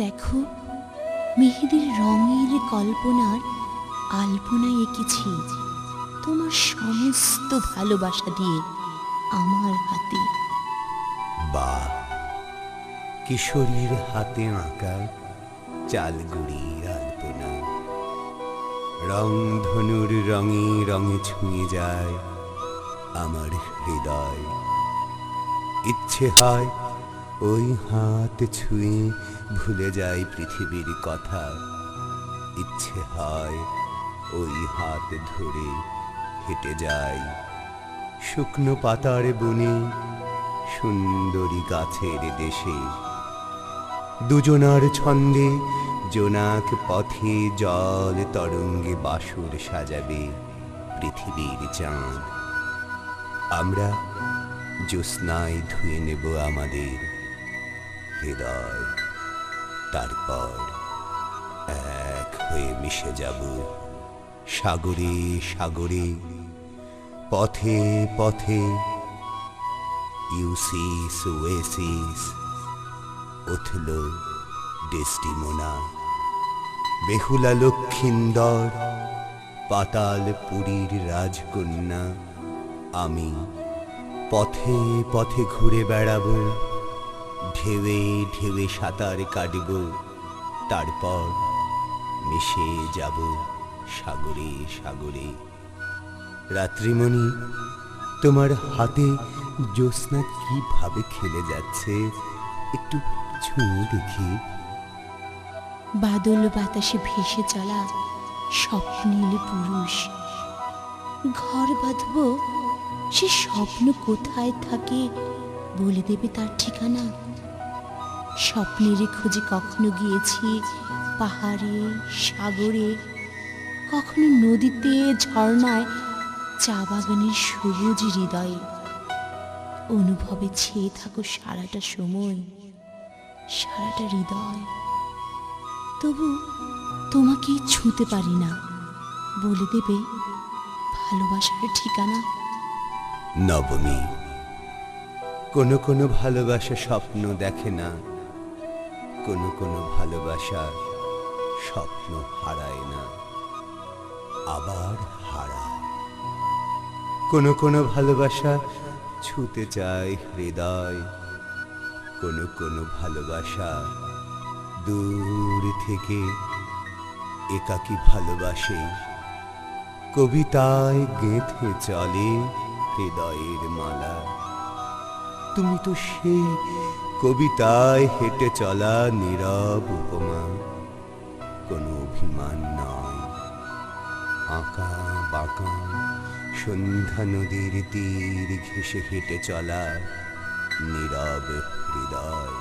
দেখো, মেহেদির রঙের কল্পনার আলপনায় এঁকেছি তোমার সমস্ত ভালোবাসা দিয়ে আমার হাতে। বাহ, কিশোরীর হাতে আঁকা চালগুড়ির আলপনা রং ধনুর রঙে রঙে ছুঁয়ে যায় আমার হৃদয়। ইচ্ছে হয় ওই হাত ছুঁয়ে ভুলে যাই পৃথিবীর কথা। ইচ্ছে হয় ওই হাত ধরে হেঁটে যাই শুকনো পাতার বনে সুন্দরী গাছের দেশে। দুজনার ছন্দে জোনাক পথে জল তরঙ্গে বাসর সাজাবে পৃথিবীর চাঁদ। আমরা জ্যোৎস্নায় ধুয়ে নেব আমাদের হৃদয়, তারপর এক হয়ে মিশে যাব সাগরে সাগরে, পথে পথে। ইউসিস ওয়েসিস, ওথলো, ডেস্টিমোনা, বেহুলা লক্ষিন্দর, পাতালপুরীর রাজকন্যা আমি পথে পথে ঘুরে বেড়াবো, ঢেউে ঢেউে সাঁতার কাটব, তারপর মিশে যাব সাগরে সাগরে। রাত্রিমণি, তোমার হাতে জ্যোৎস্না কিভাবে খেলে যাচ্ছে একটু ছুঁয়ে দেখি। বাদল বাতাসে ভেসে চলা স্বপ্নীল পুরুষ, ঘর বাঁধব, সে স্বপ্ন কোথায় থাকে বলে দেবে তার ঠিকানা। স্বপ্নের খোঁজে কখনো গিয়েছি পাহাড়ে সাগরে, কখনো নদীতে ঝর্ণায়, চা বাগানের সবুজ হৃদয়ে। অনুভবে ছেয়ে থাকো সারাটা সময়, সারাটা হৃদয়। তবু তোমাকে ছুঁতে পারি না, বলে দেবে ভালোবাসার ঠিকানা। নবমী, কোনো কোনো ভালোবাসা স্বপ্ন দেখে না, কোনো কোনো ভালোবাসা স্বপ্ন হারায় না, আবার হারায়। কোনো কোনো ভালোবাসা ছুঁতে চায় হৃদয়, কোনো কোনো ভালোবাসা দূর থেকে একাকী ভালোবাসে। কবিতায় গেঁথে চলে হৃদয়ের মালা। তুমি তো সেই কবিতায় হেঁটে চলা নীরব উপমা, কোনো অভিমান নয়। আঁকা বাঁকা সন্ধ্যা নদীর তীর ঘেঁষে হেঁটে চলা নীরব হৃদয়।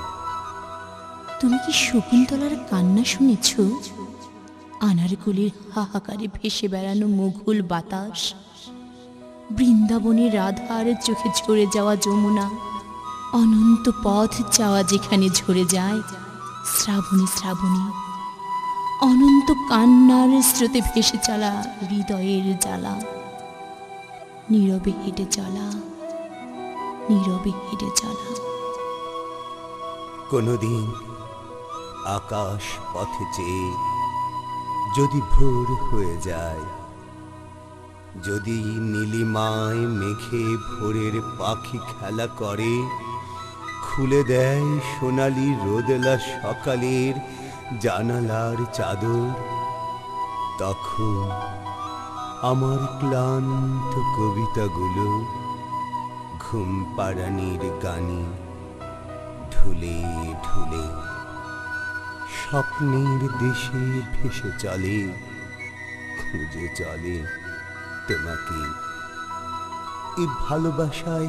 তুমি কি শকুন্তলার কান্না শুনেছ? আনারকলির হাহাকারে ভেসে বেড়ানো মুঘল বাতাস, বৃন্দাবনে রাধার চোখে ঝরে যাওয়া যমুনা, অনন্ত পথ চাওয়া যেখানে ঝরে যায় শ্রাবণী শ্রাবণী, অনন্ত কান্নার স্রোতে ভেসে চলা হৃদয়ের জ্বালা। নীরবে হেঁটে চলা, নীরবে হেঁটে চলা। কোনদিন আকাশ পথে চেয়ে যদি ভোর হয়ে যায়, যদি নীলিমায় মেঘে ভোরের পাখি খেলা করে, খুলে দেয় সোনালি রোদেলা সকালের জানালার চাদর, তখন আমার ক্লান্ত কবিতাগুলো ঘুম পাড়ানির গানে ঢুলে ঢুলে স্বপ্নের দেশে ভেসে চলে, খুঁজে চলে তোমাকে। এই ভালোবাসায়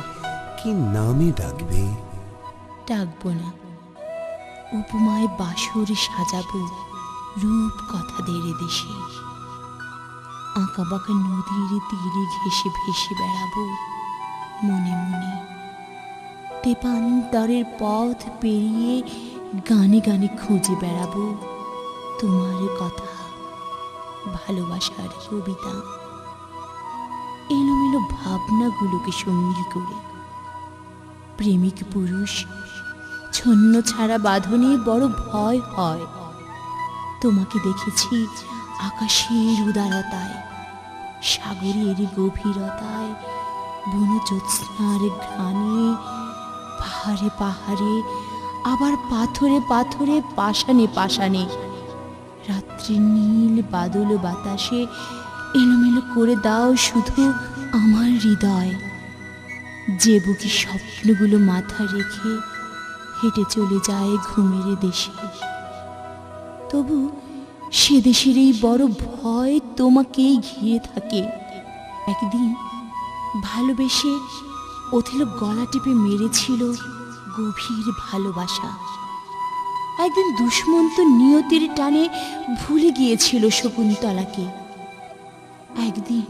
কি নামে ডাকবে? ডাকবো না, উপমায় বাসর সাজাবো রূপ কথাদের দেশে। আঁকা বাঁকা নদীর তীরে ঘেঁষে ভেসে বেড়াবো মনে মনে। তেপান্তরের পথ পেরিয়ে গানে গানে খুঁজে বেড়াবো তোমার কথা, ভালোবাসার কবিতা। এলোমেলো ভাবনাগুলোকে সঙ্গী করে প্রেমিক পুরুষ ছন্ন ছাড়া বাঁধনে বড় ভয় হয়। তোমাকে দেখেছি আকাশের উদারতায়, সাগরের গভীরতায়, বনজ্যোৎস্নার ঘ্রাণে, পাহাড়ে পাহাড়ে, আবার পাথরে পাথরে, পাষাণে পাষাণে, রাত্রির নীল বাদল বাতাসে এলোমেলো করে দাও শুধু আমার হৃদয়, যে বুকে স্বপ্নগুলো মাথা রেখে হেঁটে চলে যায় ঘুমের দেশে। তবু সে দেশের এই বড় ভয় তোমাকেই ঘিরে থাকে। একদিন ভালোবেসে ওথেলো গলা টিপে মেরেছিল গভীর ভালোবাসা। একদিন দুষ্মন্ত নিয়তির টানে ভুলে গিয়েছিল শকুন্তলাকে। একদিন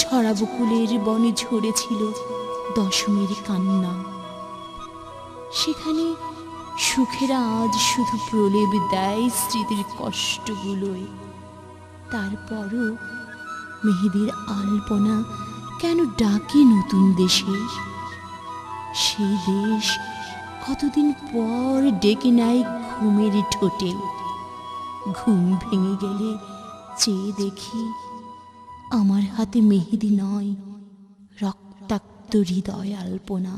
ঝরা বকুলের বনে ঝরেছিল দশমীর কান্না। সেখানে সুখেরা আজ শুধু প্রলেপ দেয় স্মৃতির কষ্টগুলোয়। তারপরও মেহেদির আলপনা কেন ডাকে নতুন দেশে? সেই দেশ কতদিন পর ডেকে নেয় ঘুমের ঠোঁটে। ঘুম ভেঙে গেলে চেয়ে দেখি আমার হাতে মেহেদি নয়, রক্তাক্ত হৃদয় আলপনা।